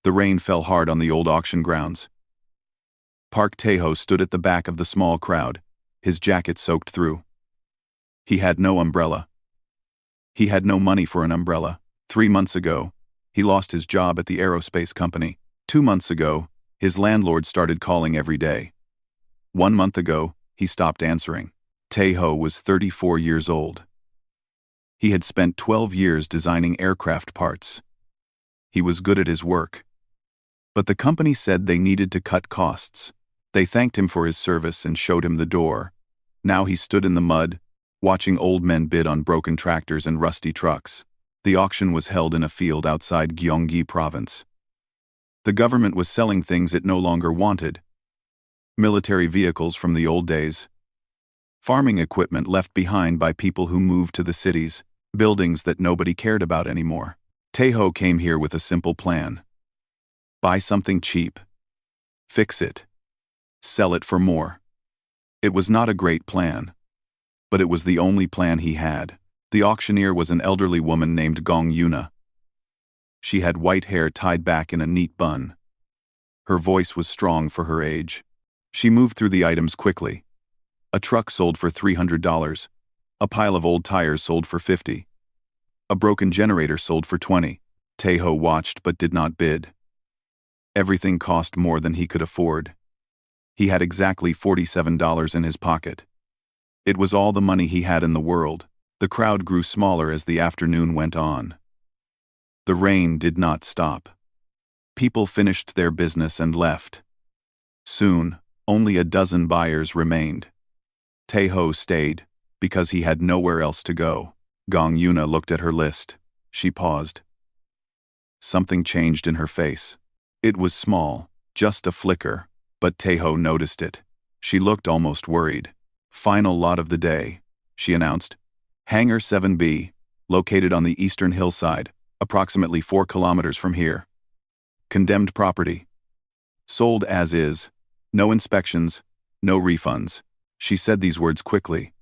The rain fell hard on the old auction grounds. Park Tae-ho stood at the back of the small crowd, his jacket soaked through. He had no umbrella. He had no money for an umbrella. 3 months ago, he lost his job at the aerospace company. 2 months ago, his landlord started calling every day. 1 month ago, he stopped answering. Tae-ho was 34 years old. He had spent 12 years designing aircraft parts. He was good at his work. But the company said they needed to cut costs. They thanked him for his service and showed him the door. Now he stood in the mud, watching old men bid on broken tractors and rusty trucks. The auction was held in a field outside Gyeonggi Province. The government was selling things it no longer wanted. Military vehicles from the old days. Farming equipment left behind by people who moved to the cities, buildings that nobody cared about anymore. Tae-ho came here with a simple plan. Buy something cheap. Fix it. Sell it for more. It was not a great plan. But it was the only plan he had. The auctioneer was an elderly woman named Gong Yuna. She had white hair tied back in a neat bun. Her voice was strong for her age. She moved through the items quickly. A truck sold for $300. A pile of old tires sold for $50. A broken generator sold for $20. Tae-ho watched but did not bid. Everything cost more than he could afford. He had exactly $47 in his pocket. It was all the money he had in the world. The crowd grew smaller as the afternoon went on. The rain did not stop. People finished their business and left. Soon, only a dozen buyers remained. Tae-ho stayed, because he had nowhere else to go. Gong Yuna looked at her list. She paused. Something changed in her face. It was small, just a flicker, but Tae-ho noticed it. She looked almost worried. Final lot of the day, she announced. Hangar 7B, located on the eastern hillside, approximately 4 kilometers from here. Condemned property. Sold as is. No inspections, no refunds. She said these words quickly,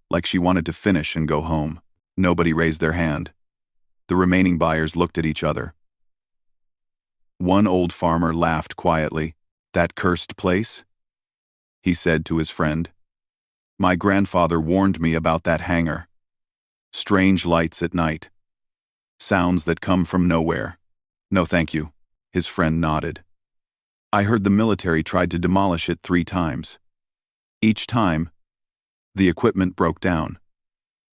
like she wanted to finish and go home. Nobody raised their hand. The remaining buyers looked at each other. One old farmer laughed quietly. That cursed place? He said to his friend. My grandfather warned me about that hangar. Strange lights at night. Sounds that come from nowhere. No thank you, his friend nodded. I heard the military tried to demolish it 3 times. Each time, the equipment broke down.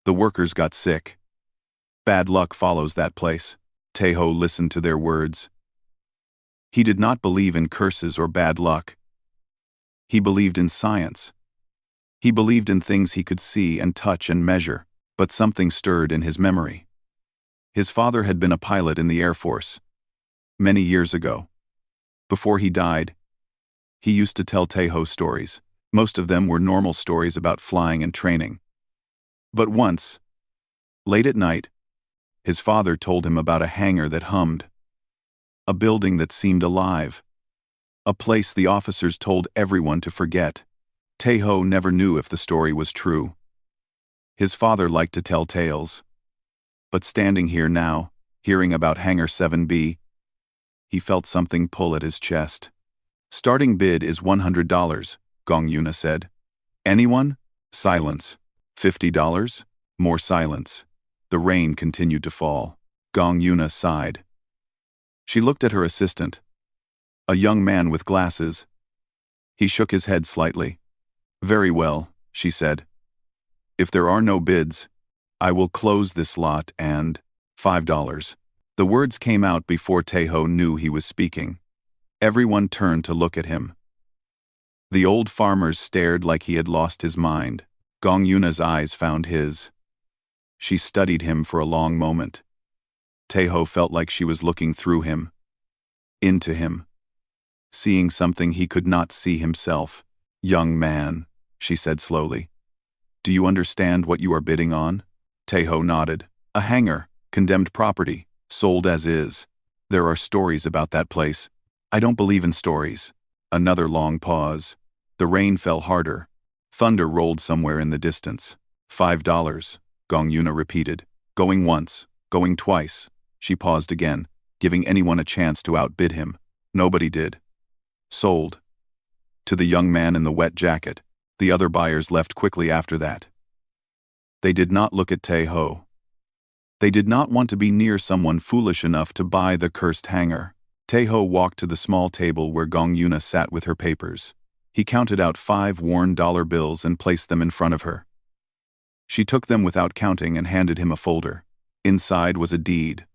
The workers got sick. Bad luck follows that place. Tae-ho listened to their words. He did not believe in curses or bad luck. He believed in science. He believed in things he could see and touch and measure, but something stirred in his memory. His father had been a pilot in the Air Force. Many years ago. Before he died, he used to tell Tae-ho stories. Most of them were normal stories about flying and training. But once, late at night, his father told him about a hangar that hummed. A building that seemed alive. A place the officers told everyone to forget. Tae-ho never knew if the story was true. His father liked to tell tales. But standing here now, hearing about Hangar 7B, he felt something pull at his chest. Starting bid is $100, Gong Yuna said. Anyone? Silence. $50? More silence. The rain continued to fall. Gong Yuna sighed. She looked at her assistant. A young man with glasses. He shook his head slightly. Very well, she said. If there are no bids, I will close this lot and $5. The words came out before Tae-ho knew he was speaking. Everyone turned to look at him. The old farmer stared like he had lost his mind. Gong Yuna's eyes found his. She studied him for a long moment. Tae-ho felt like she was looking through him. Into him. Seeing something he could not see himself. Young man, she said slowly. Do you understand what you are bidding on? Tae-ho nodded. A hangar, condemned property, sold as is. There are stories about that place. I don't believe in stories. Another long pause. The rain fell harder. Thunder rolled somewhere in the distance. $5, Gong Yuna repeated. Going once, going twice. She paused again. giving anyone a chance to outbid him. Nobody did. Sold. To the young man in the wet jacket. The other buyers left quickly after that. They did not look at Tae-ho. They did not want to be near someone foolish enough to buy the cursed hangar. Tae-ho walked to the small table where Gong Yuna sat with her papers. He counted out 5 worn dollar bills and placed them in front of her. She took them without counting and handed him a folder. Inside was a deed,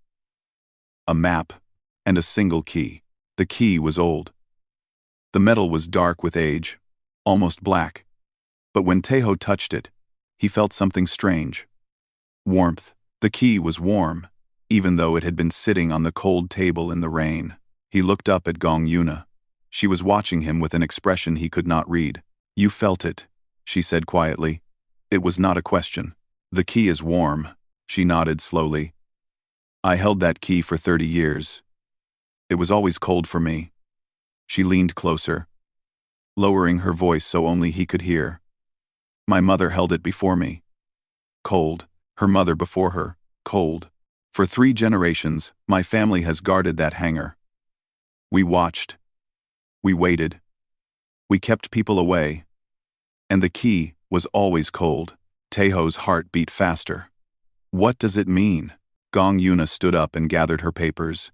a map, and a single key. The key was old. The metal was dark with age, almost black. But when Tae-ho touched it, he felt something strange. Warmth. The key was warm, even though it had been sitting on the cold table in the rain. He looked up at Gong Yuna. She was watching him with an expression he could not read. "You felt it," she said quietly. It was not a question. "The key is warm," she nodded slowly. "I held that key for 30 years. It was always cold for me." She leaned closer, lowering her voice so only he could hear. "My mother held it before me. Cold. Her mother before her. Cold. For 3 generations, my family has guarded that hangar. We watched. We waited. We kept people away. And the key was always cold." Tae-ho's heart beat faster. "What does it mean?" Gong Yuna stood up and gathered her papers.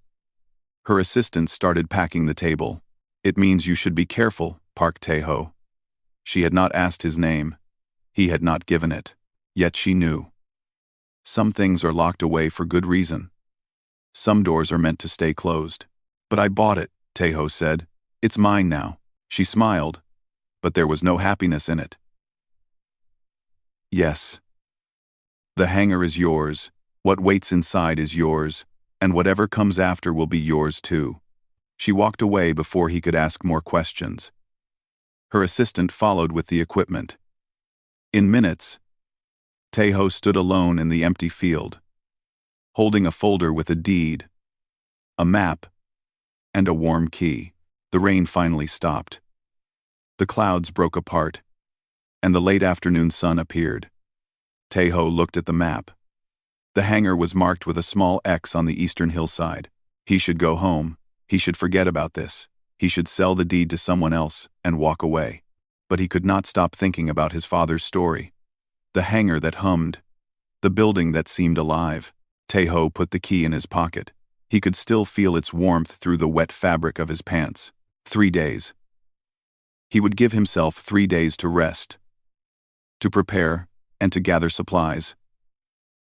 Her assistant started packing the table. "It means you should be careful, Park Tae-ho." She had not asked his name. He had not given it. Yet she knew. Some things are locked away for good reason. Some doors are meant to stay closed. "But I bought it," Tae-ho said. "It's mine now." She smiled, but there was no happiness in it. "Yes. The hangar is yours, what waits inside is yours, and whatever comes after will be yours too." She walked away before he could ask more questions. Her assistant followed with the equipment. In minutes, Tae-ho stood alone in the empty field, holding a folder with a deed, a map, and a warm key. The rain finally stopped. The clouds broke apart, and the late afternoon sun appeared. Tae-ho looked at the map. The hangar was marked with a small X on the eastern hillside. He should go home. He should forget about this. He should sell the deed to someone else and walk away. But he could not stop thinking about his father's story. The hangar that hummed. The building that seemed alive. Tae-ho put the key in his pocket. He could still feel its warmth through the wet fabric of his pants. 3 days. He would give himself 3 days to rest, to prepare, and to gather supplies.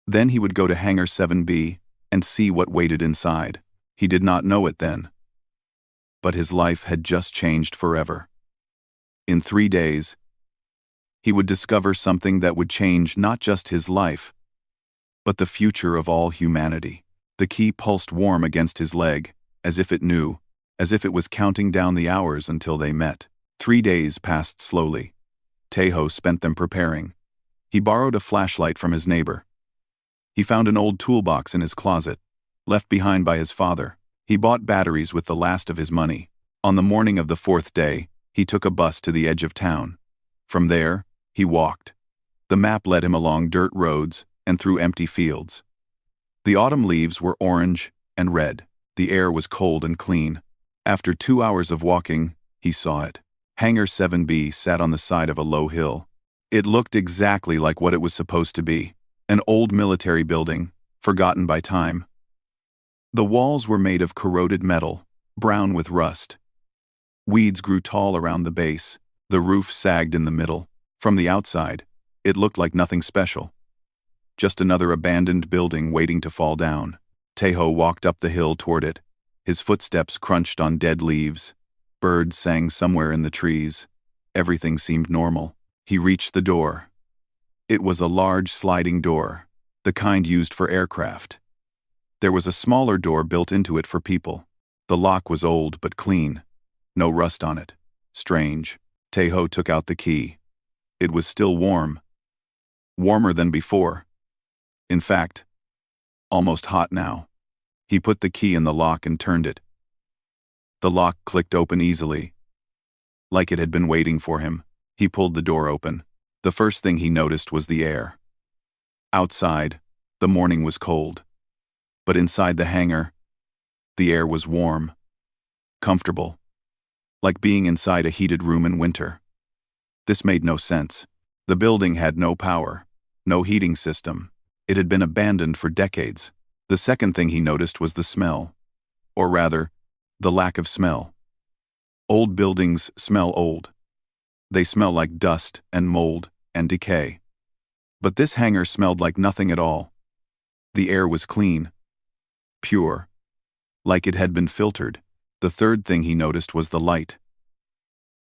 Then he would go to Hangar 7B and see what waited inside. He did not know it then. But his life had just changed forever. In 3 days, he would discover something that would change not just his life, but the future of all humanity. The key pulsed warm against his leg, as if it knew, as if it was counting down the hours until they met. 3 days passed slowly. Tae-ho spent them preparing. He borrowed a flashlight from his neighbor. He found an old toolbox in his closet, left behind by his father. He bought batteries with the last of his money. On the morning of the 4th day, he took a bus to the edge of town. From there, he walked. The map led him along dirt roads and through empty fields. The autumn leaves were orange and red. The air was cold and clean. After 2 hours of walking, he saw it. Hangar 7B sat on the side of a low hill. It looked exactly like what it was supposed to be. An old military building, forgotten by time. The walls were made of corroded metal, brown with rust. Weeds grew tall around the base. The roof sagged in the middle. From the outside, it looked like nothing special. Just another abandoned building waiting to fall down. Tae-ho walked up the hill toward it. His footsteps crunched on dead leaves. Birds sang somewhere in the trees. Everything seemed normal. He reached the door. It was a large sliding door, the kind used for aircraft. There was a smaller door built into it for people. The lock was old but clean. No rust on it. Strange. Tae-ho took out the key. It was still warm. Warmer than before. In fact, almost hot now. He put the key in the lock and turned it. The lock clicked open easily, like it had been waiting for him. He pulled the door open. The first thing he noticed was the air. Outside, the morning was cold. But inside the hangar, The air was warm, comfortable, like being inside a heated room in winter. This made no sense. The building had no power, no heating system. It had been abandoned for decades. The second thing he noticed was the smell. Or rather, the lack of smell. Old buildings smell old. They smell like dust and mold and decay. But this hangar smelled like nothing at all. The air was clean, pure, like it had been filtered. The third thing he noticed was the light.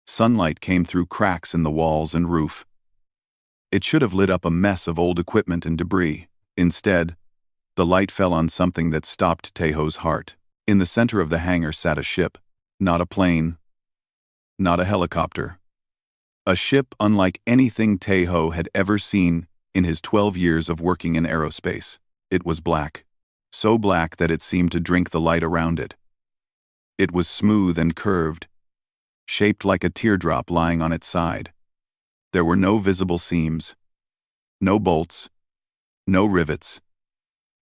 Sunlight came through cracks in the walls and roof. It should have lit up a mess of old equipment and debris. Instead, the light fell on something that stopped Tejo's heart. In the center of the hangar sat a ship, not a plane, not a helicopter. A ship unlike anything Tejo had ever seen in his 12 years of working in aerospace. It was black, so black that it seemed to drink the light around it. It was smooth and curved, shaped like a teardrop lying on its side. There were no visible seams, no bolts, no rivets,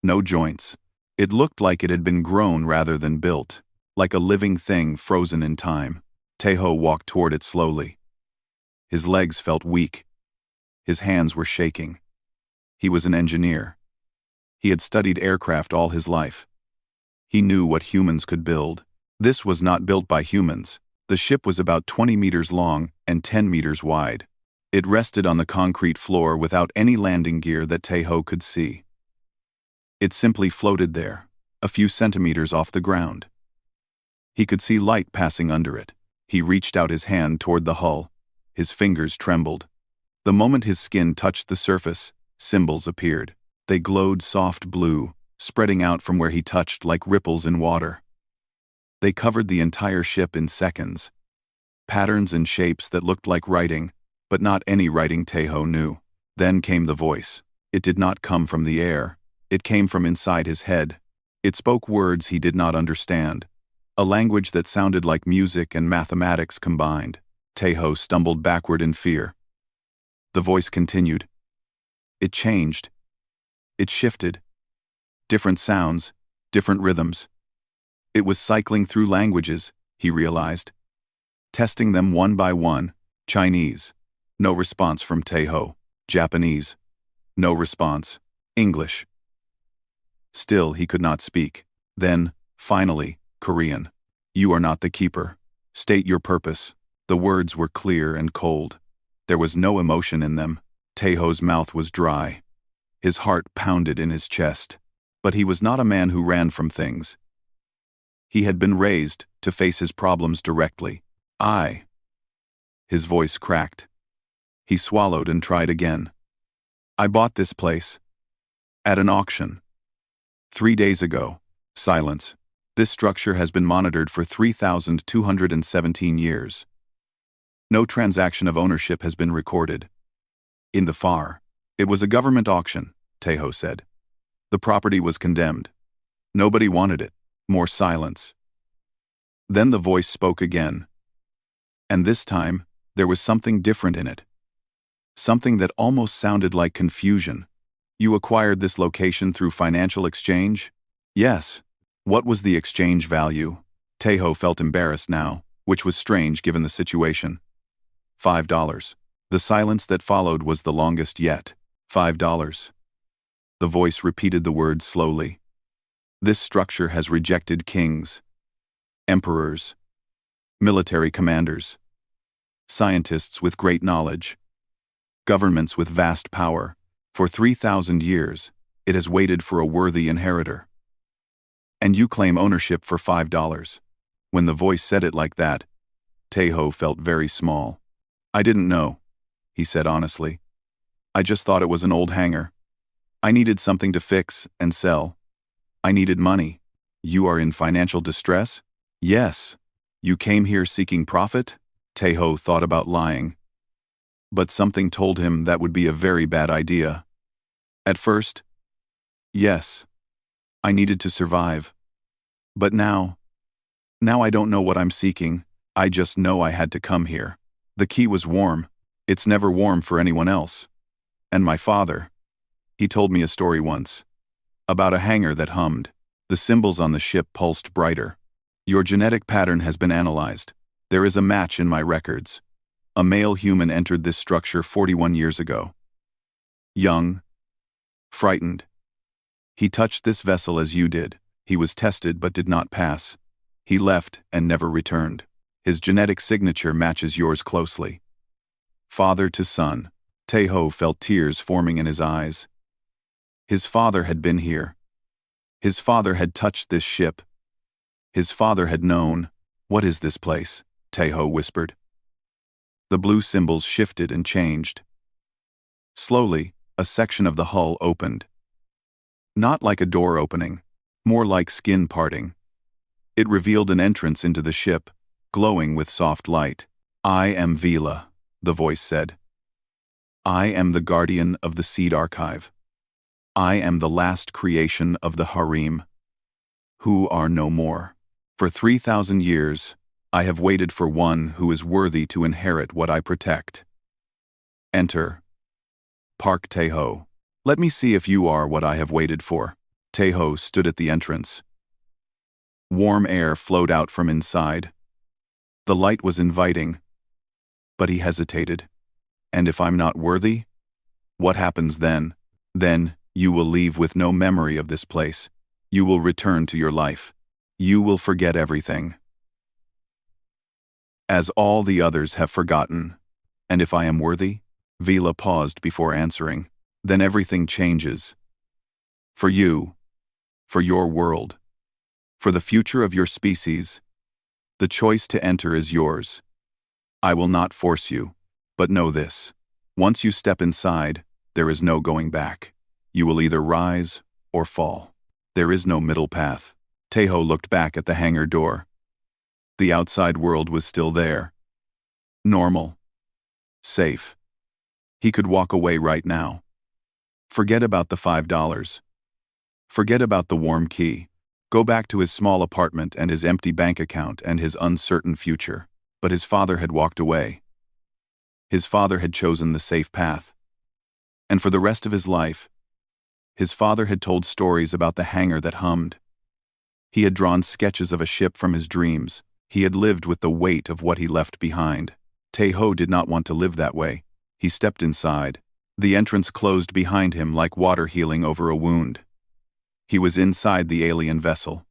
no joints. It looked like it had been grown rather than built, like a living thing frozen in time. Tejo walked toward it slowly. His legs felt weak. His hands were shaking. He was an engineer. He had studied aircraft all his life. He knew what humans could build. This was not built by humans. The ship was about 20 meters long and 10 meters wide. It rested on the concrete floor without any landing gear that Tejo could see. It simply floated there, a few centimeters off the ground. He could see light passing under it. He reached out his hand toward the hull. His fingers trembled. The moment his skin touched the surface, symbols appeared. They glowed soft blue, spreading out from where he touched like ripples in water. They covered the entire ship in seconds. Patterns and shapes that looked like writing, but not any writing Tejo knew. Then came the voice. It did not come from the air. It came from inside his head. It spoke words he did not understand, a language that sounded like music and mathematics combined. Tejo stumbled backward in fear. The voice continued. It changed. It shifted. Different sounds, different rhythms. It was cycling through languages, he realized. Testing them one by one. Chinese. No response from Tejo. Japanese. No response. English. Still he could not speak. Then, finally, Korean. You are not the keeper. State your purpose. The words were clear and cold. There was no emotion in them. Tejo's mouth was dry. His heart pounded in his chest. But he was not a man who ran from things. He had been raised to face his problems directly. His voice cracked. He swallowed and tried again. I bought this place. At an auction. 3 days ago. Silence. This structure has been monitored for 3,217 years. No transaction of ownership has been recorded. In the FAR. It was a government auction, Tejo said. The property was condemned. Nobody wanted it. More silence. Then the voice spoke again. And this time, there was something different in it. Something that almost sounded like confusion. You acquired this location through financial exchange? Yes. What was the exchange value? Tejo felt embarrassed now, which was strange given the situation. $5. The silence that followed was the longest yet. $5. The voice repeated the words slowly. This structure has rejected kings, emperors, military commanders, scientists with great knowledge, governments with vast power. For 3,000 years, it has waited for a worthy inheritor. And you claim ownership for $5. When the voice said it like that, Tejo felt very small. I didn't know, he said honestly. I just thought it was an old hangar. I needed something to fix and sell. I needed money. You are in financial distress? Yes. You came here seeking profit? Tejo thought about lying. But something told him that would be a very bad idea. At first, yes. I needed to survive. But now I don't know what I'm seeking. I just know I had to come here. The key was warm. It's never warm for anyone else. And my father, he told me a story once. About a hangar that hummed. The symbols on the ship pulsed brighter. Your genetic pattern has been analyzed. There is a match in my records. A male human entered this structure 41 years ago. Young, frightened. He touched this vessel as you did. He was tested but did not pass. He left and never returned. His genetic signature matches yours closely. Father to son, Teho felt tears forming in his eyes. His father had been here. His father had touched this ship. His father had known. What is this place? Teho whispered. The blue symbols shifted and changed. Slowly, a section of the hull opened. Not like a door opening, more like skin parting. It revealed an entrance into the ship, glowing with soft light. I am Vila, the voice said. I am the guardian of the seed archive. I am the last creation of the harem, who are no more. For 3,000 years, I have waited for one who is worthy to inherit what I protect. Enter. Park Teho. Let me see if you are what I have waited for. Teho stood at the entrance. Warm air flowed out from inside. The light was inviting, but he hesitated. And if I'm not worthy? What happens then? Then, you will leave with no memory of this place. You will return to your life. You will forget everything. As all the others have forgotten. And if I am worthy? Vila paused before answering. Then everything changes. For you. For your world. For the future of your species. The choice to enter is yours. I will not force you, but know this. Once you step inside, there is no going back. You will either rise or fall. There is no middle path. Teho looked back at the hangar door. The outside world was still there. Normal. Safe. He could walk away right now. Forget about the $5. Forget about the warm key. Go back to his small apartment and his empty bank account and his uncertain future. But his father had walked away. His father had chosen the safe path. And for the rest of his life, his father had told stories about the hangar that hummed. He had drawn sketches of a ship from his dreams. He had lived with the weight of what he left behind. Teho did not want to live that way. He stepped inside. The entrance closed behind him like water healing over a wound. He was inside the alien vessel.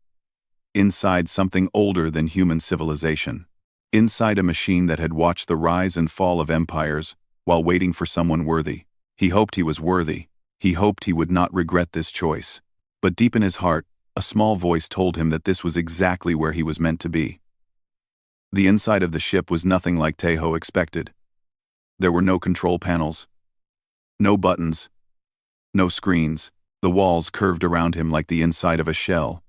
Inside something older than human civilization. Inside a machine that had watched the rise and fall of empires while waiting for someone worthy. He hoped he was worthy. He hoped he would not regret this choice. But deep in his heart, a small voice told him that this was exactly where he was meant to be. The inside of the ship was nothing like Teho expected. There were no control panels. No buttons. No screens. The walls curved around him like the inside of a shell.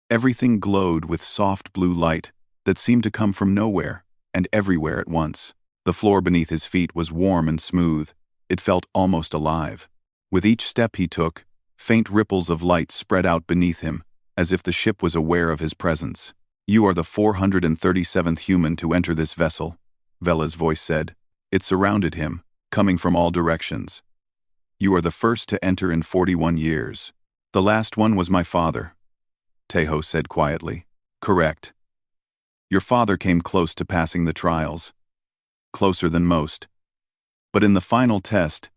Everything glowed with soft blue light that seemed to come from nowhere and everywhere at once. The floor beneath his feet was warm and smooth. It felt almost alive. With each step he took, faint ripples of light spread out beneath him, as if the ship was aware of his presence. You are the 437th human to enter this vessel, Vela's voice said. It surrounded him, coming from all directions. You are the first to enter in 41 years. The last one was my father, Teho said quietly. Correct. Your father came close to passing the trials. Closer than most. But in the final test,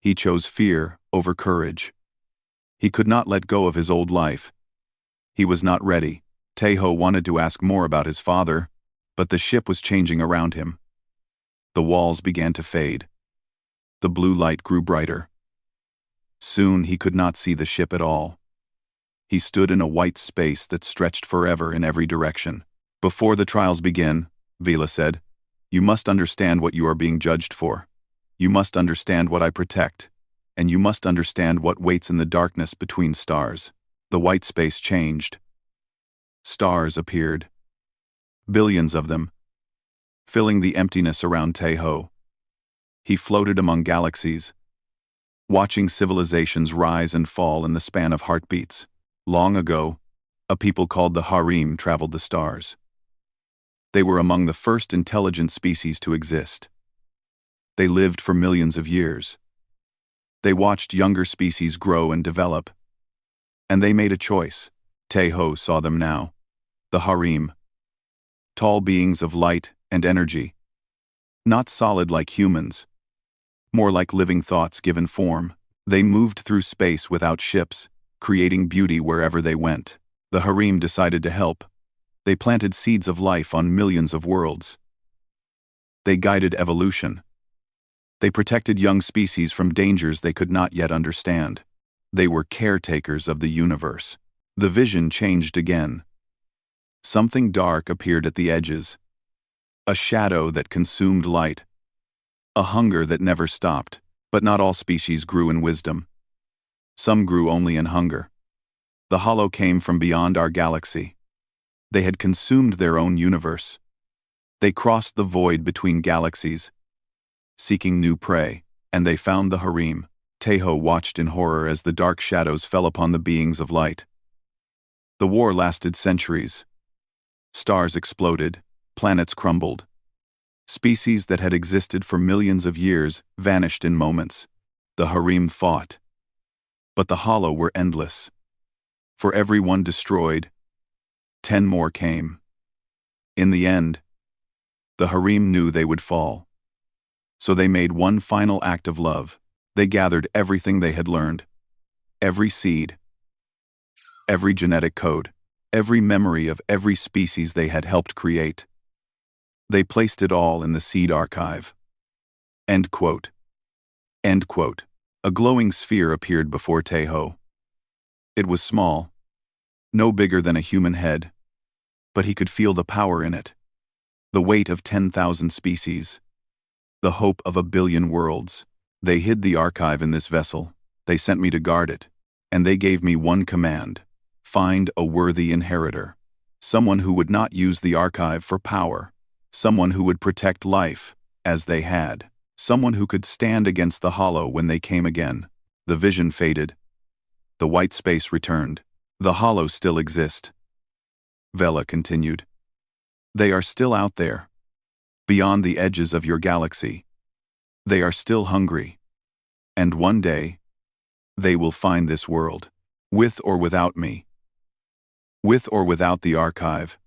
he chose fear over courage. He could not let go of his old life. He was not ready. Teho wanted to ask more about his father, but the ship was changing around him. The walls began to fade. The blue light grew brighter. Soon he could not see the ship at all. He stood in a white space that stretched forever in every direction. Before the trials begin, Vila said, you must understand what you are being judged for. You must understand what I protect. And you must understand what waits in the darkness between stars. The white space changed. Stars appeared. Billions of them. Filling the emptiness around Teho. He floated among galaxies, watching civilizations rise and fall in the span of heartbeats. Long ago, a people called the harem traveled the stars. They were among the first intelligent species to exist. They lived for millions of years. They watched younger species grow and develop. And they made a choice. Teho saw them now. The harem. Tall beings of light and energy. Not solid like humans. More like living thoughts given form. They moved through space without ships, creating beauty wherever they went. The harem decided to help. They planted seeds of life on millions of worlds. They guided evolution. They protected young species from dangers they could not yet understand. They were caretakers of the universe. The vision changed again. Something dark appeared at the edges. A shadow that consumed light. A hunger that never stopped. But not all species grew in wisdom. Some grew only in hunger. The hollow came from beyond our galaxy. They had consumed their own universe. They crossed the void between galaxies, seeking new prey, and they found the harem. Teho watched in horror as the dark shadows fell upon the beings of light. The war lasted centuries. Stars exploded, planets crumbled. Species that had existed for millions of years vanished in moments. The harem fought. But the hollow were endless. For every one destroyed, 10 more came. In the end, the harem knew they would fall. So they made one final act of love. They gathered everything they had learned. Every seed. Every genetic code. Every memory of every species they had helped create. They placed it all in the seed archive. End quote. End quote. A glowing sphere appeared before Teho. It was small, no bigger than a human head, but he could feel the power in it. The weight of 10,000 species. The hope of 1 billion worlds. They hid the archive in this vessel. They sent me to guard it. And they gave me one command. Find a worthy inheritor. Someone who would not use the archive for power. Someone who would protect life, as they had. Someone who could stand against the hollow when they came again. The vision faded. The white space returned. The hollows still exist. Vela continued. They are still out there. Beyond the edges of your galaxy. They are still hungry. And one day, they will find this world. With or without me. With or without the archive.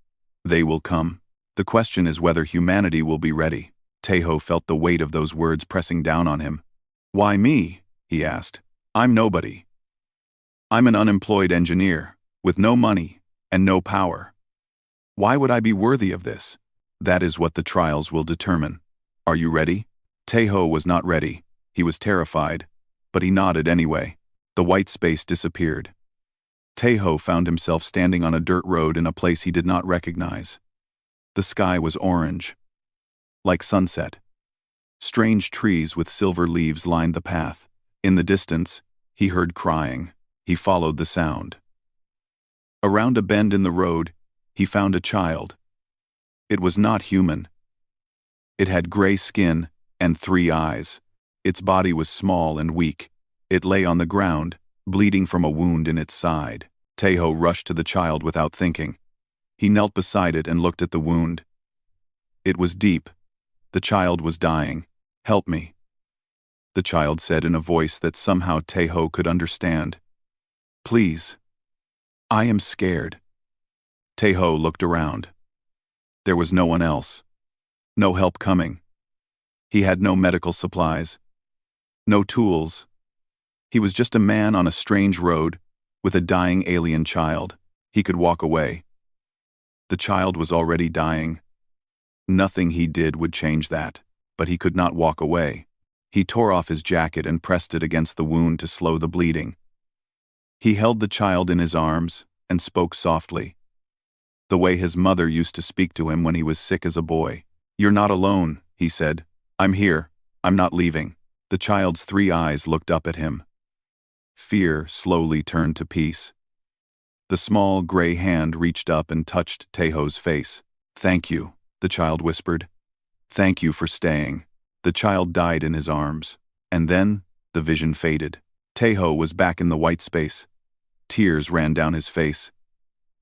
They will come. The question is whether humanity will be ready. Teho felt the weight of those words pressing down on him. Why me? He asked. I'm nobody. I'm an unemployed engineer, with no money and no power. Why would I be worthy of this? That is what the trials will determine. Are you ready? Teho was not ready. He was terrified, but he nodded anyway. The white space disappeared. Teho found himself standing on a dirt road in a place he did not recognize. The sky was orange, like sunset. Strange trees with silver leaves lined the path. In the distance, he heard crying. He followed the sound. Around a bend in the road, he found a child. It was not human. It had gray skin and 3 eyes. Its body was small and weak. It lay on the ground, bleeding from a wound in its side. Teho rushed to the child without thinking. He knelt beside it and looked at the wound. It was deep. The child was dying. Help me, the child said in a voice that somehow Teho could understand. Please. I am scared. Teho looked around. There was no one else. No help coming. He had no medical supplies. No tools. He was just a man on a strange road with a dying alien child. He could walk away. The child was already dying. Nothing he did would change that, but he could not walk away. He tore off his jacket and pressed it against the wound to slow the bleeding. He held the child in his arms and spoke softly, the way his mother used to speak to him when he was sick as a boy. You're not alone, he said. I'm here. I'm not leaving. The child's 3 eyes looked up at him. Fear slowly turned to peace. The small gray hand reached up and touched Teho's face. Thank you, the child whispered. Thank you for staying. The child died in his arms. And then, the vision faded. Teho was back in the white space. Tears ran down his face.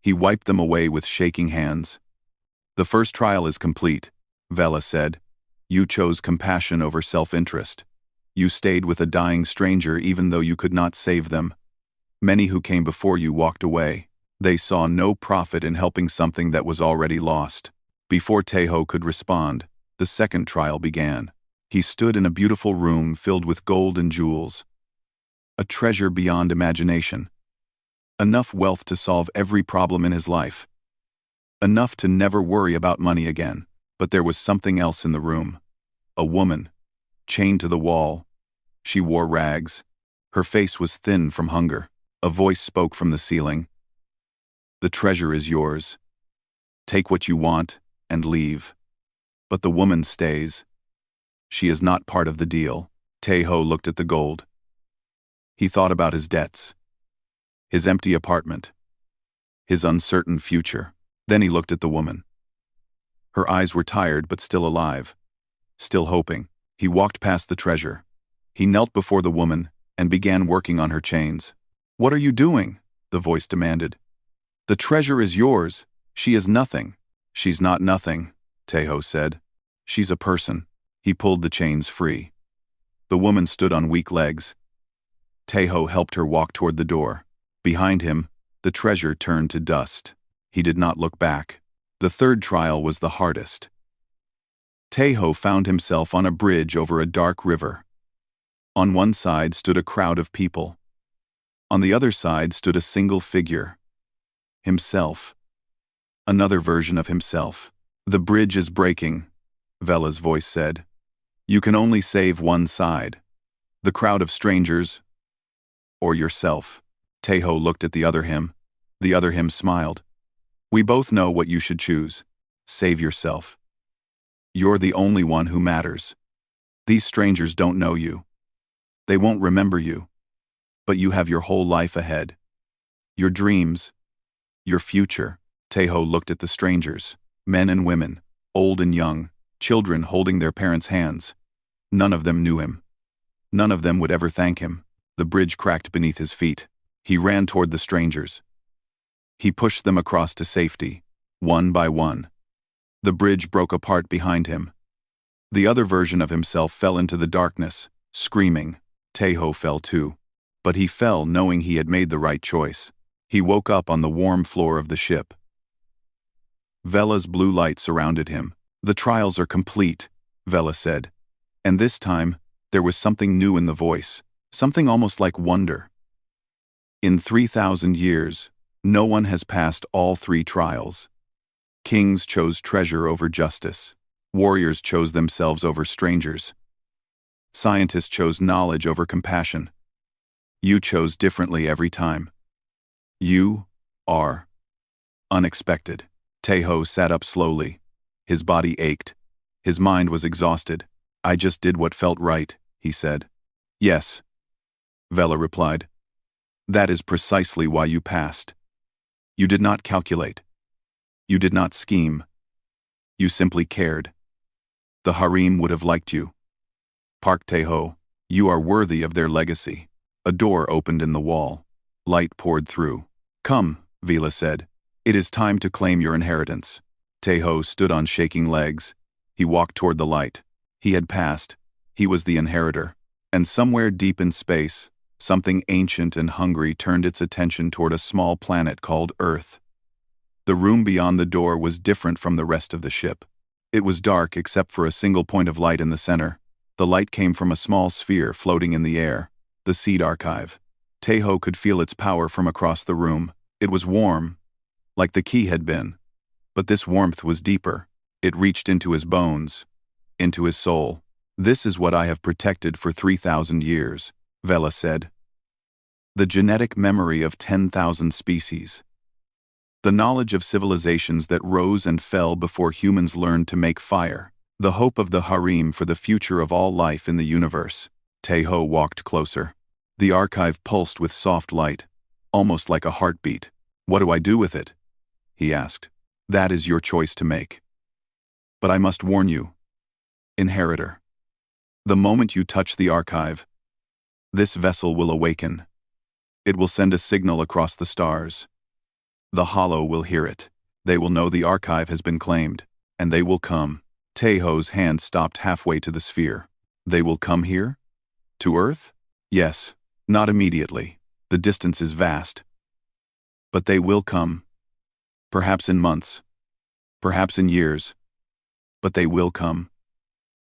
He wiped them away with shaking hands. The first trial is complete, Vela said. You chose compassion over self-interest. You stayed with a dying stranger even though you could not save them. Many who came before you walked away. They saw no profit in helping something that was already lost. Before Taeho could respond, the second trial began. He stood in a beautiful room filled with gold and jewels. A treasure beyond imagination. Enough wealth to solve every problem in his life. Enough to never worry about money again. But there was something else in the room. A woman, chained to the wall. She wore rags. Her face was thin from hunger. A voice spoke from the ceiling. "The treasure is yours. Take what you want and leave." But the woman stays. She is not part of the deal. Taeho looked at the gold. He thought about his debts, his empty apartment, his uncertain future. Then he looked at the woman. Her eyes were tired but still alive, still hoping. He walked past the treasure. He knelt before the woman and began working on her chains. "What are you doing?" the voice demanded. "The treasure is yours. She is nothing." "She's not nothing," Taeho said. "She's a person." He pulled the chains free. The woman stood on weak legs. Taeho helped her walk toward the door. Behind him, the treasure turned to dust. He did not look back. The third trial was the hardest. Taeho found himself on a bridge over a dark river. On one side stood a crowd of people. On the other side stood a single figure. Himself. Another version of himself. "The bridge is breaking," Vela's voice said. "You can only save one side. The crowd of strangers, or yourself." Taeho looked at the other him. The other him smiled. "We both know what you should choose. Save yourself. You're the only one who matters. These strangers don't know you. They won't remember you. But you have your whole life ahead. Your dreams. Your future." Taeho looked at the strangers, men and women, old and young, children holding their parents' hands. None of them knew him. None of them would ever thank him. The bridge cracked beneath his feet. He ran toward the strangers. He pushed them across to safety, one by one. The bridge broke apart behind him. The other version of himself fell into the darkness, screaming. Taeho fell too. But he fell knowing he had made the right choice. He woke up on the warm floor of the ship. Vela's blue light surrounded him. "The trials are complete," Vela said. And this time, there was something new in the voice, something almost like wonder. "In 3,000 years, no one has passed all 3 trials. Kings chose treasure over justice. Warriors chose themselves over strangers. Scientists chose knowledge over compassion. You chose differently every time. You are unexpected." Taeho sat up slowly. His body ached. His mind was exhausted. "I just did what felt right," he said. "Yes," Vela replied. "That is precisely why you passed. You did not calculate. You did not scheme. You simply cared. The harem would have liked you. Park Taeho, you are worthy of their legacy." A door opened in the wall. Light poured through. "Come," Vela said. "It is time to claim your inheritance." Taeho stood on shaking legs. He walked toward the light. He had passed. He was the inheritor. And somewhere deep in space, something ancient and hungry turned its attention toward a small planet called Earth. The room beyond the door was different from the rest of the ship. It was dark except for a single point of light in the center. The light came from a small sphere floating in the air, the seed archive. Taeho could feel its power from across the room. It was warm, like the key had been. But this warmth was deeper. It reached into his bones, into his soul. "This is what I have protected for 3,000 years, Vela said. "The genetic memory of 10,000 species. The knowledge of civilizations that rose and fell before humans learned to make fire. The hope of the harem for the future of all life in the universe." Taeho walked closer. The archive pulsed with soft light, almost like a heartbeat. "What do I do with it?" he asked. "That is your choice to make. But I must warn you, inheritor. The moment you touch the archive, this vessel will awaken. It will send a signal across the stars. The Hollow will hear it. They will know the archive has been claimed, and they will come." Taeho's hand stopped halfway to the sphere. "They will come here? To Earth?" "Yes, not immediately. The distance is vast. But they will come. Perhaps in months. Perhaps in years. But they will come.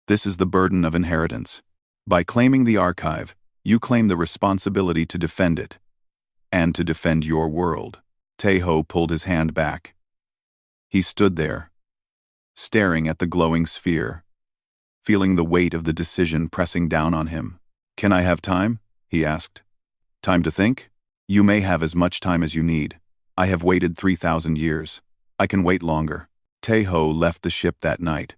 This is the burden of inheritance. By claiming the archive, you claim the responsibility to defend it. And to defend your world. Taeho pulled his hand back. He stood there, staring at the glowing sphere, feeling the weight of the decision pressing down on him. "Can I have time?" he asked. "Time to think? You may have as much time as you need. I have waited 3,000 years. I can wait longer." Taeho left the ship that night.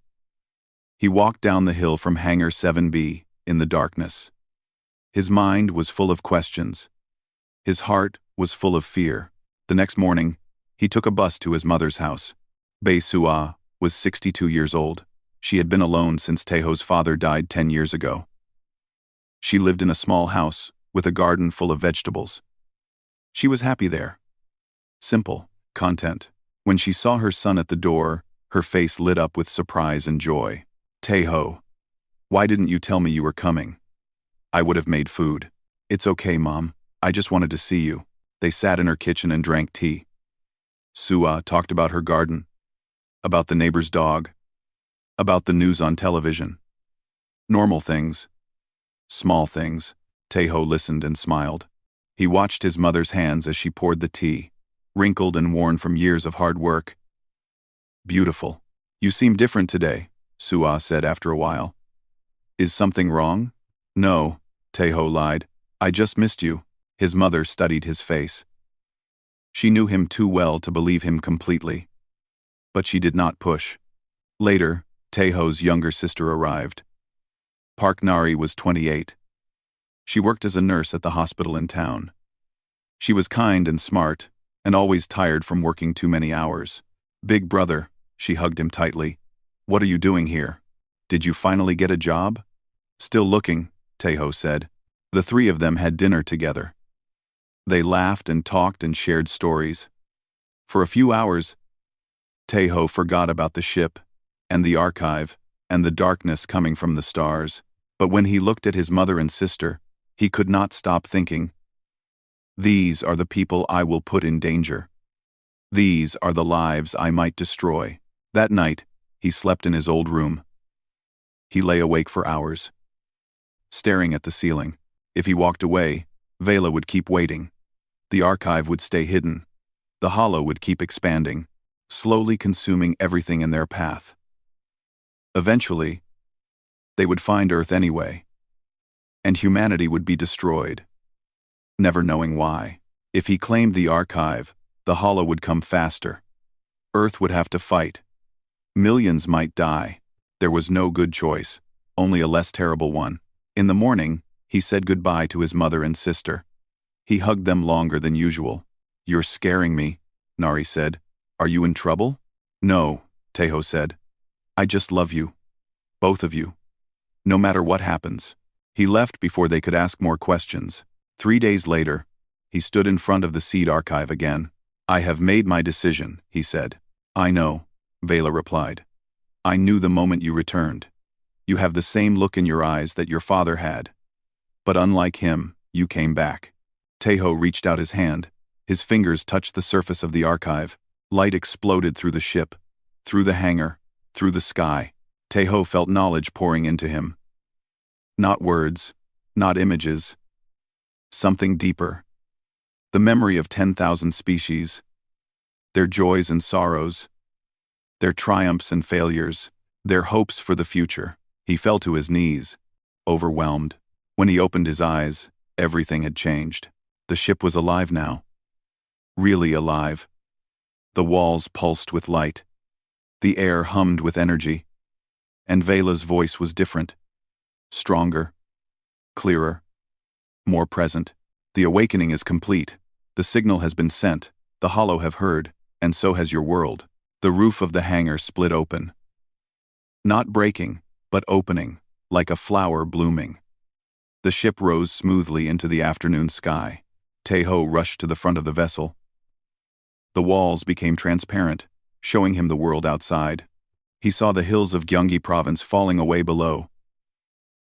He walked down the hill from Hangar 7B, in the darkness. His mind was full of questions. His heart was full of fear. The next morning, he took a bus to his mother's house. Bae Sua was 62 years old. She had been alone since Taeho's father died 10 years ago. She lived in a small house with a garden full of vegetables. She was happy there. Simple, content. When she saw her son at the door, her face lit up with surprise and joy. "Taeho, why didn't you tell me you were coming? I would have made food." "It's okay, Mom. I just wanted to see you." They sat in her kitchen and drank tea. Sua talked about her garden, about the neighbor's dog, about the news on television. Normal things. Small things. Taeho listened and smiled. He watched his mother's hands as she poured the tea, wrinkled and worn from years of hard work. "Beautiful. You seem different today," Sua said after a while. "Is something wrong?" "No," Taeho lied. "I just missed you." His mother studied his face. She knew him too well to believe him completely. But she did not push. Later, Taeho's younger sister arrived. Park Nari was 28. She worked as a nurse at the hospital in town. She was kind and smart, and always tired from working too many hours. "Big brother," she hugged him tightly. "What are you doing here? Did you finally get a job?" "Still looking," Taeho said. The three of them had dinner together. They laughed and talked and shared stories. For a few hours, Taeho forgot about the ship, and the archive, and the darkness coming from the stars. But when he looked at his mother and sister, he could not stop thinking, "These are the people I will put in danger. These are the lives I might destroy." That night, he slept in his old room. He lay awake for hours, staring at the ceiling. If he walked away, Vela would keep waiting. The archive would stay hidden. The hollow would keep expanding, slowly consuming everything in their path. Eventually, they would find Earth anyway, and humanity would be destroyed, never knowing why. If he claimed the archive, the hollow would come faster. Earth would have to fight. Millions might die. There was no good choice, only a less terrible one. In the morning, he said goodbye to his mother and sister. He hugged them longer than usual. "You're scaring me," Nari said. "Are you in trouble?" "No," Taeho said. "I just love you. Both of you. No matter what happens." He left before they could ask more questions. 3 days later, he stood in front of the seed archive again. "I have made my decision," he said. "I know," Vela replied. "I knew the moment you returned. You have the same look in your eyes that your father had. But unlike him, you came back." Taeho reached out his hand. His fingers touched the surface of the archive. Light exploded through the ship, through the hangar, through the sky. Taeho felt knowledge pouring into him. Not words, not images. Something deeper. The memory of 10,000 species. Their joys and sorrows. Their triumphs and failures. Their hopes for the future. He fell to his knees, overwhelmed. When he opened his eyes, everything had changed. The ship was alive now. Really alive. The walls pulsed with light. The air hummed with energy. And Vela's voice was different. Stronger. Clearer. More present. "The awakening is complete. The signal has been sent. The hollow have heard, and so has your world." The roof of the hangar split open. Not breaking, but opening, like a flower blooming. The ship rose smoothly into the afternoon sky. Taeho rushed to the front of the vessel. The walls became transparent, showing him the world outside. He saw the hills of Gyeonggi province falling away below.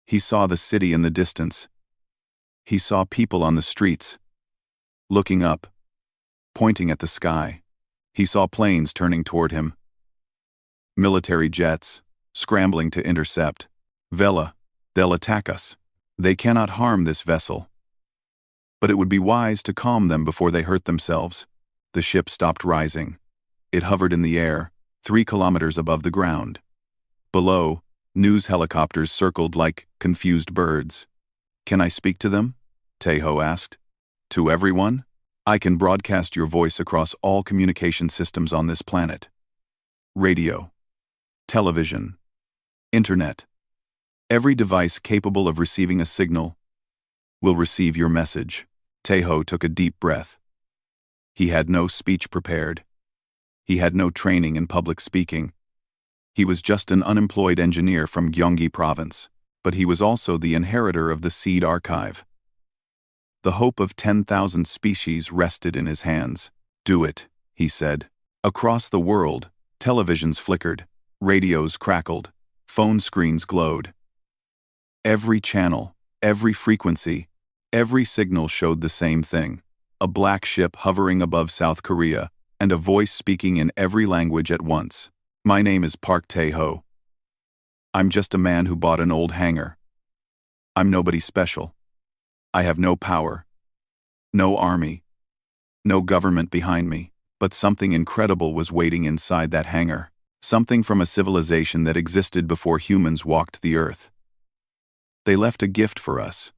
He saw the city in the distance. He saw people on the streets. Looking up, pointing at the sky, he saw planes turning toward him. Military jets, scrambling to intercept. Vela, they'll attack us. They cannot harm this vessel. But it would be wise to calm them before they hurt themselves. The ship stopped rising. It hovered in the air, 3 kilometers above the ground. Below, news helicopters circled like confused birds. "Can I speak to them?" Tejo asked. "To everyone? I can broadcast your voice across all communication systems on this planet. Radio, television, internet. Every device capable of receiving a signal will receive your message." Tejo took a deep breath. He had no speech prepared. He had no training in public speaking. He was just an unemployed engineer from Gyeonggi Province, but he was also the inheritor of the Seed Archive. The hope of 10,000 species rested in his hands. "Do it," he said. Across the world, televisions flickered, radios crackled, phone screens glowed. Every channel, every frequency, every signal showed the same thing: a black ship hovering above South Korea, and a voice speaking in every language at once. "My name is Park Tae-ho. I'm just a man who bought an old hangar. I'm nobody special. I have no power, no army, no government behind me, but something incredible was waiting inside that hangar. Something from a civilization that existed before humans walked the earth. They left a gift for us,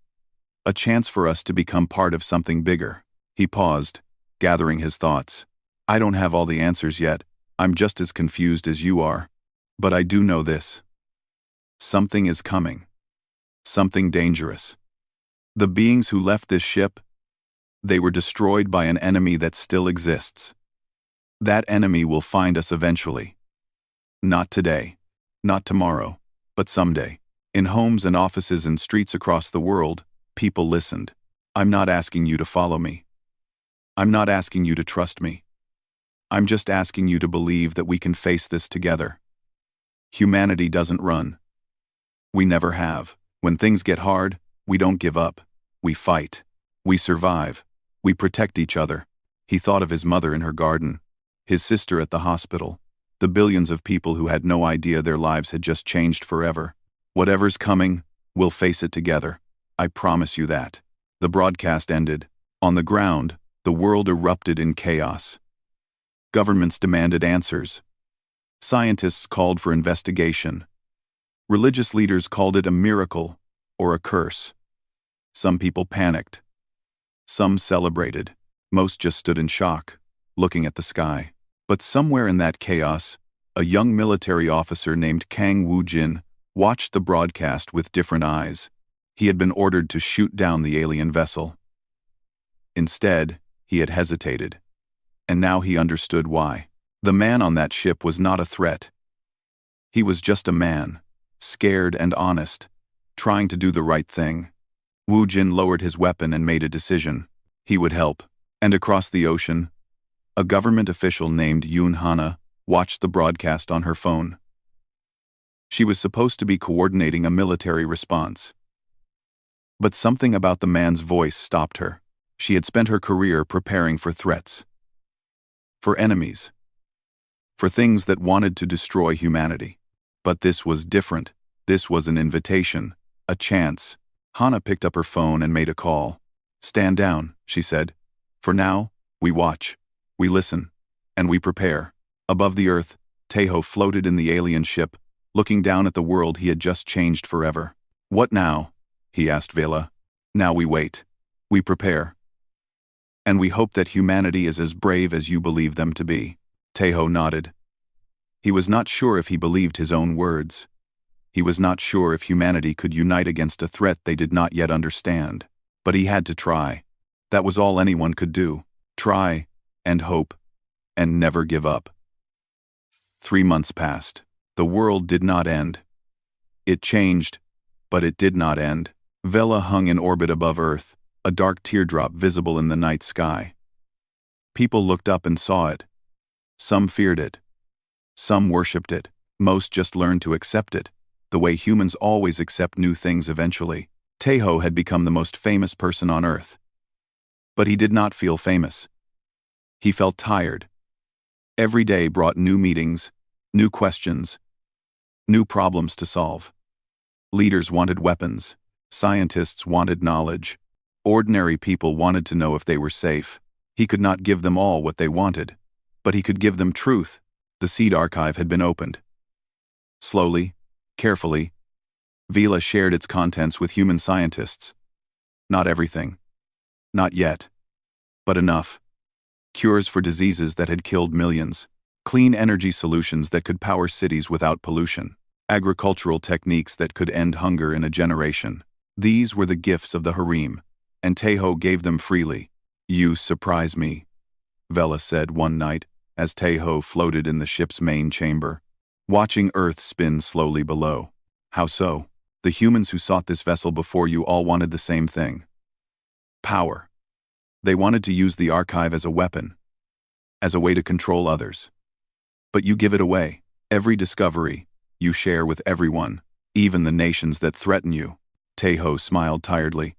a chance for us to become part of something bigger." He paused, gathering his thoughts. "I don't have all the answers yet. I'm just as confused as you are. But I do know this. Something is coming. Something dangerous. The beings who left this ship, they were destroyed by an enemy that still exists. That enemy will find us eventually. Not today, not tomorrow, but someday." In homes and offices and streets across the world, people listened. "I'm not asking you to follow me. I'm not asking you to trust me. I'm just asking you to believe that we can face this together. Humanity doesn't run. We never have. When things get hard, we don't give up. We fight. We survive. We protect each other." He thought of his mother in her garden, his sister at the hospital, the billions of people who had no idea their lives had just changed forever. "Whatever's coming, we'll face it together. I promise you that." The broadcast ended. On the ground, the world erupted in chaos. Governments demanded answers. Scientists called for investigation. Religious leaders called it a miracle or a curse. Some people panicked. Some celebrated. Most just stood in shock, looking at the sky. But somewhere in that chaos, a young military officer named Kang Woo-jin watched the broadcast with different eyes. He had been ordered to shoot down the alien vessel. Instead, he had hesitated. And now he understood why. The man on that ship was not a threat. He was just a man, scared and honest, trying to do the right thing. Woo Jin lowered his weapon and made a decision. He would help. And across the ocean, a government official named Yoon Hana watched the broadcast on her phone. She was supposed to be coordinating a military response. But something about the man's voice stopped her. She had spent her career preparing for threats. For enemies. For things that wanted to destroy humanity. But this was different. This was an invitation, a chance. Hana picked up her phone and made a call. "Stand down," she said. "For now, we watch, we listen, and we prepare." Above the earth, Tejo floated in the alien ship, looking down at the world he had just changed forever. "What now?" he asked Vela. "Now we wait. We prepare. And we hope that humanity is as brave as you believe them to be." Tejo nodded. He was not sure if he believed his own words. He was not sure if humanity could unite against a threat they did not yet understand. But he had to try. That was all anyone could do. Try, and hope, and never give up. 3 months passed. The world did not end. It changed, but it did not end. Vela hung in orbit above Earth, a dark teardrop visible in the night sky. People looked up and saw it. Some feared it. Some worshipped it. Most just learned to accept it, the way humans always accept new things eventually. Tejo had become the most famous person on Earth. But he did not feel famous. He felt tired. Every day brought new meetings, new questions, new problems to solve. Leaders wanted weapons. Scientists wanted knowledge. Ordinary people wanted to know if they were safe. He could not give them all what they wanted, but he could give them truth. The seed archive had been opened. Slowly, carefully, Vila shared its contents with human scientists. Not everything. Not yet. But enough. Cures for diseases that had killed millions. Clean energy solutions that could power cities without pollution. Agricultural techniques that could end hunger in a generation. These were the gifts of the harem, and Tejo gave them freely. "You surprise me," Vela said one night, as Tejo floated in the ship's main chamber, watching Earth spin slowly below. "How so?" "The humans who sought this vessel before you all wanted the same thing. Power. They wanted to use the archive as a weapon, as a way to control others. But you give it away. Every discovery, you share with everyone, even the nations that threaten you." Tejo smiled tiredly.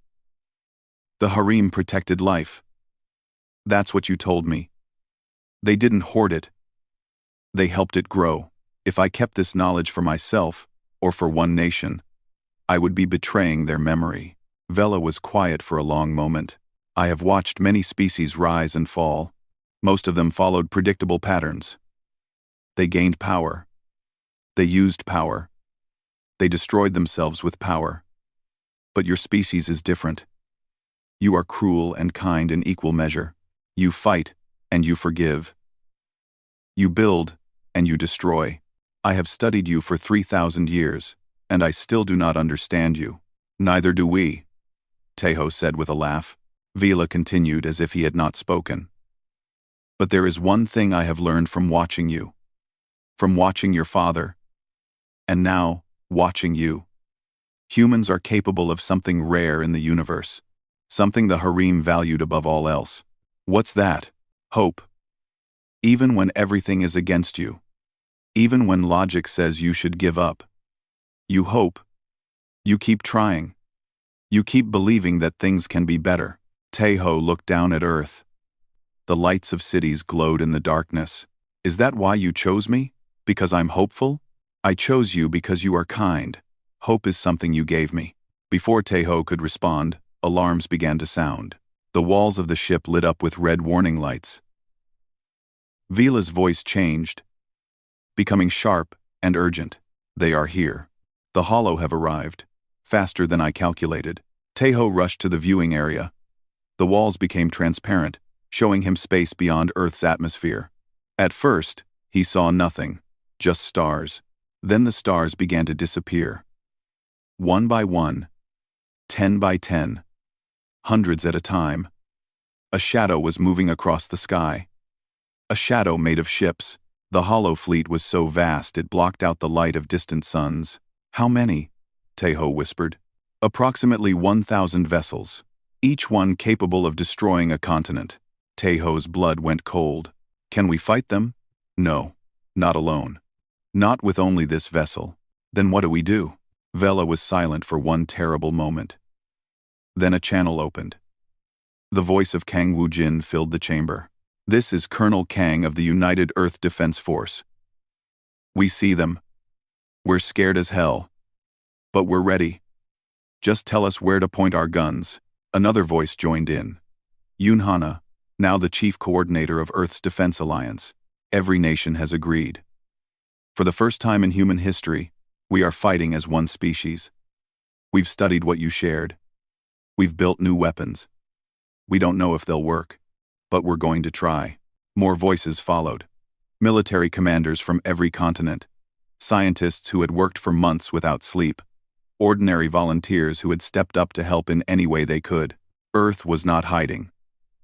"The harem protected life. That's what you told me. They didn't hoard it. They helped it grow. If I kept this knowledge for myself, or for one nation, I would be betraying their memory." Vela was quiet for a long moment. "I have watched many species rise and fall. Most of them followed predictable patterns. They gained power. They used power. They destroyed themselves with power. But your species is different. You are cruel and kind in equal measure. You fight, and you forgive. You build, and you destroy. I have studied you for 3,000 years, and I still do not understand you." "Neither do we," Tejo said with a laugh. Vila continued as if he had not spoken. "But there is one thing I have learned from watching you. From watching your father. And now, watching you. Humans are capable of something rare in the universe. Something the harem valued above all else. What's that? Hope. Even when everything is against you. Even when logic says you should give up. You hope. You keep trying. You keep believing that things can be better." Tejo looked down at Earth. The lights of cities glowed in the darkness. "Is that why you chose me? Because I'm hopeful? I chose you because you are kind. Hope is something you gave me." Before Tejo could respond, alarms began to sound. The walls of the ship lit up with red warning lights. Vila's voice changed, becoming sharp and urgent. "They are here. The Hollow have arrived. Faster than I calculated." Tejo rushed to the viewing area. The walls became transparent, showing him space beyond Earth's atmosphere. At first, he saw nothing, just stars. Then the stars began to disappear. One by one, 10 by 10, hundreds at a time. A shadow was moving across the sky. A shadow made of ships. The Hollow fleet was so vast it blocked out the light of distant suns. "How many?" Tejo whispered. "Approximately 1,000 vessels, each one capable of destroying a continent." Tejo's blood went cold. "Can we fight them?" "No, not alone. Not with only this vessel." "Then what do we do?" Vela was silent for one terrible moment. Then a channel opened. The voice of Kang Woo-jin filled the chamber. "This is Colonel Kang of the United Earth Defense Force. We see them. We're scared as hell. But we're ready. Just tell us where to point our guns." Another voice joined in. "Yoon Hana, now the chief coordinator of Earth's Defense Alliance. Every nation has agreed. For the first time in human history, we are fighting as one species. We've studied what you shared. We've built new weapons. We don't know if they'll work, but we're going to try." More voices followed. Military commanders from every continent. Scientists who had worked for months without sleep. Ordinary volunteers who had stepped up to help in any way they could. Earth was not hiding.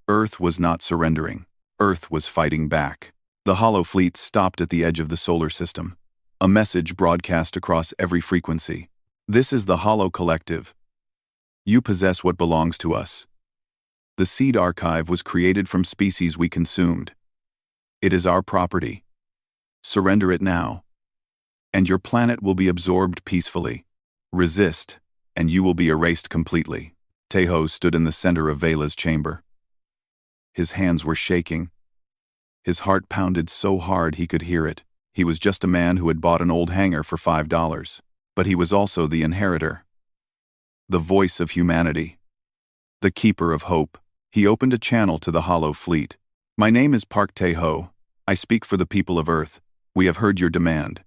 Earth was not surrendering. Earth was fighting back. The Hollow fleet stopped at the edge of the solar system. A message broadcast across every frequency. "This is the Hollow Collective. You possess what belongs to us. The seed archive was created from species we consumed. It is our property. Surrender it now, and your planet will be absorbed peacefully. Resist, and you will be erased completely." Tejo stood in the center of Vela's chamber. His hands were shaking. His heart pounded so hard he could hear it. He was just a man who had bought an old hangar for $5. But he was also the inheritor. The voice of humanity. The keeper of hope. He opened a channel to the Hollow Fleet. "My name is Park Tae-ho. I speak for the people of Earth. We have heard your demand.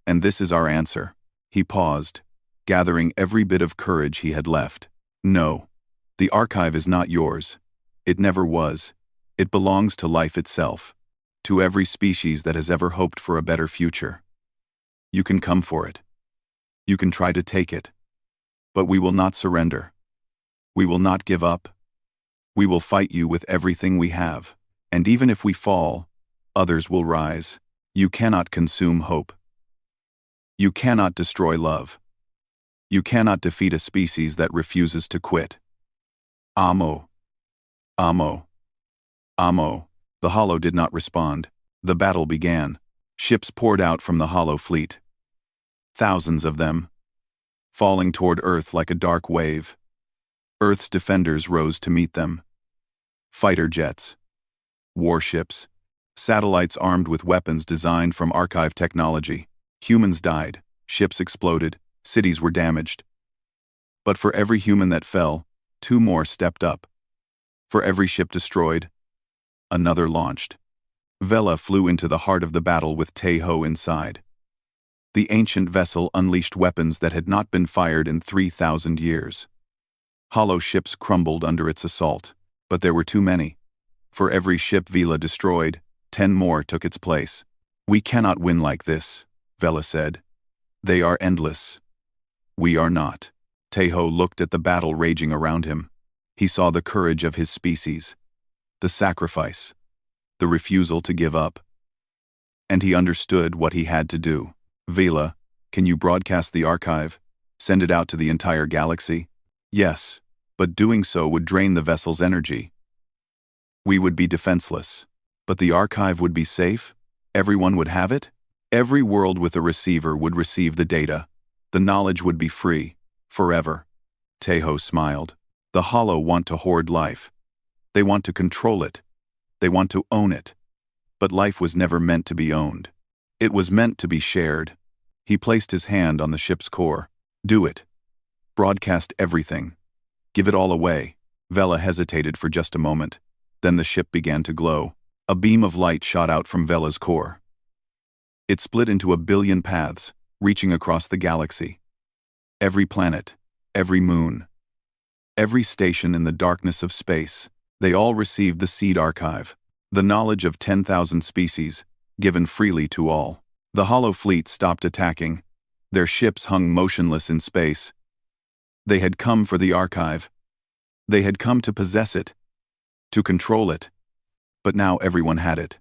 And this is our answer." He paused, gathering every bit of courage he had left. "No. The archive is not yours. It never was. It belongs to life itself. To every species that has ever hoped for a better future. You can come for it. You can try to take it. But we will not surrender. We will not give up. We will fight you with everything we have. And even if we fall, others will rise. You cannot consume hope. You cannot destroy love. You cannot defeat a species that refuses to quit. Amo. Amo. Amo." The Hollow did not respond. The battle began. Ships poured out from the Hollow Fleet. Thousands of them. Falling toward Earth like a dark wave. Earth's defenders rose to meet them. Fighter jets. Warships. Satellites armed with weapons designed from archive technology. Humans died. Ships exploded. Cities were damaged. But for every human that fell, 2 more stepped up. For every ship destroyed, another launched. Vela flew into the heart of the battle with Tae-ho inside. The ancient vessel unleashed weapons that had not been fired in 3,000 years. Hollow ships crumbled under its assault, but there were too many. For every ship Vela destroyed, 10 more took its place. "We cannot win like this," Vela said. "They are endless. We are not." Tae-ho looked at the battle raging around him. He saw the courage of his species, the sacrifice, the refusal to give up. And he understood what he had to do. "Vela, can you broadcast the archive? Send it out to the entire galaxy?" "Yes, but doing so would drain the vessel's energy. We would be defenseless. But the archive would be safe? Everyone would have it? Every world with a receiver would receive the data. The knowledge would be free, forever." Tae-ho smiled. "The Hollow want to hoard life. They want to control it. They want to own it. But life was never meant to be owned. It was meant to be shared." He placed his hand on the ship's core. "Do it. Broadcast everything. Give it all away." Vela hesitated for just a moment. Then the ship began to glow. A beam of light shot out from Vela's core. It split into 1 billion paths, reaching across the galaxy. Every planet, every moon, every station in the darkness of space, they all received the seed archive, the knowledge of 10,000 species, given freely to all. The Hollow Fleet stopped attacking. Their ships hung motionless in space. They had come for the archive. They had come to possess it, to control it. But now everyone had it.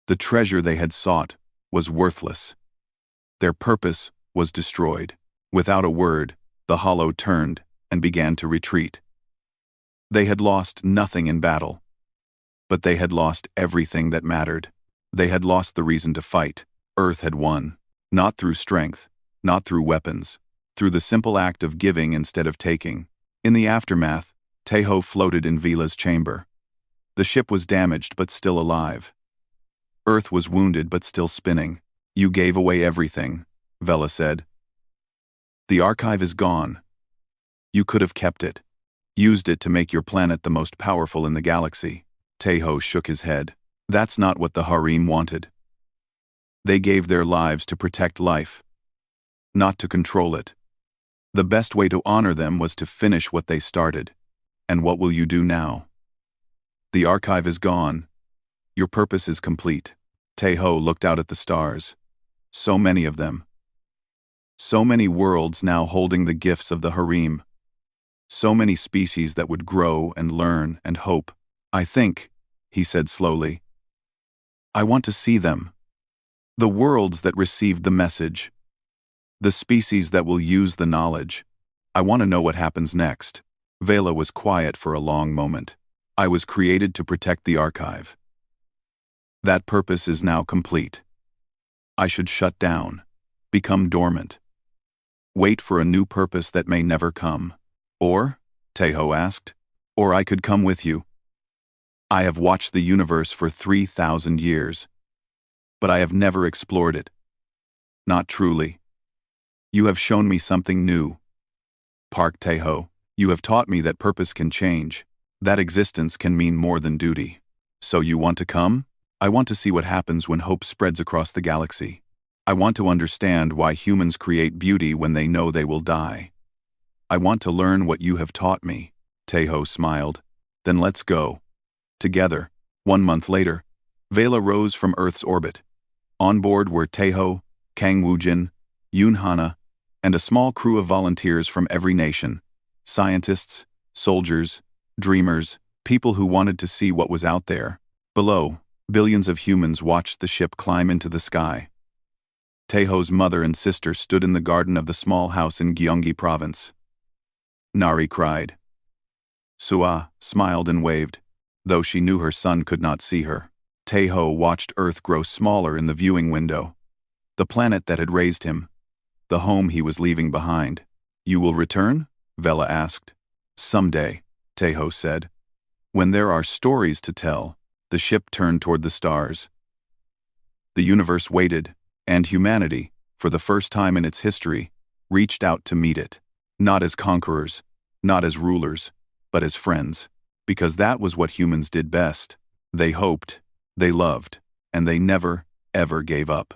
The treasure they had sought was worthless. Their purpose was destroyed. Without a word, the Hollow turned and began to retreat. They had lost nothing in battle. But they had lost everything that mattered. They had lost the reason to fight. Earth had won. Not through strength, not through weapons, through the simple act of giving instead of taking. In the aftermath, Tae-ho floated in Vela's chamber. The ship was damaged but still alive. Earth was wounded but still spinning. "You gave away everything," Vela said. "The archive is gone. You could have kept it, used it to make your planet the most powerful in the galaxy." Tae-ho shook his head. "That's not what the harem wanted. They gave their lives to protect life, not to control it. The best way to honor them was to finish what they started. And what will you do now? The archive is gone. Your purpose is complete." Tae-ho looked out at the stars. So many of them. So many worlds now holding the gifts of the harem. So many species that would grow and learn and hope. "I think," he said slowly, "I want to see them. The worlds that received the message. The species that will use the knowledge. I want to know what happens next." Vela was quiet for a long moment. "I was created to protect the archive. That purpose is now complete. I should shut down, become dormant, wait for a new purpose that may never come. Or?" Tae-ho asked. "Or I could come with you." I have watched the universe for 3,000 years, but I have never explored it. Not truly. You have shown me something new. Park Tae-ho, you have taught me that purpose can change, that existence can mean more than duty. So you want to come? I want to see what happens when hope spreads across the galaxy. I want to understand why humans create beauty when they know they will die. I want to learn what you have taught me. Tae-ho smiled. Then let's go. Together. 1 month later, Vela rose from Earth's orbit. On board were Tae-ho, Kang Woo-jin, Yoon Hana, and a small crew of volunteers from every nation. Scientists, soldiers, dreamers, people who wanted to see what was out there. Below, billions of humans watched the ship climb into the sky. Tae-ho's mother and sister stood in the garden of the small house in Gyeonggi Province. Nari cried. Sua smiled and waved, though she knew her son could not see her. Tae-ho watched Earth grow smaller in the viewing window. The planet that had raised him. The home he was leaving behind. You will return? Vela asked. Someday, Tae-ho said. When there are stories to tell. The ship turned toward the stars. The universe waited, and humanity, for the first time in its history, reached out to meet it. Not as conquerors, not as rulers, but as friends. Because that was what humans did best. They hoped, they loved, and they never, ever gave up.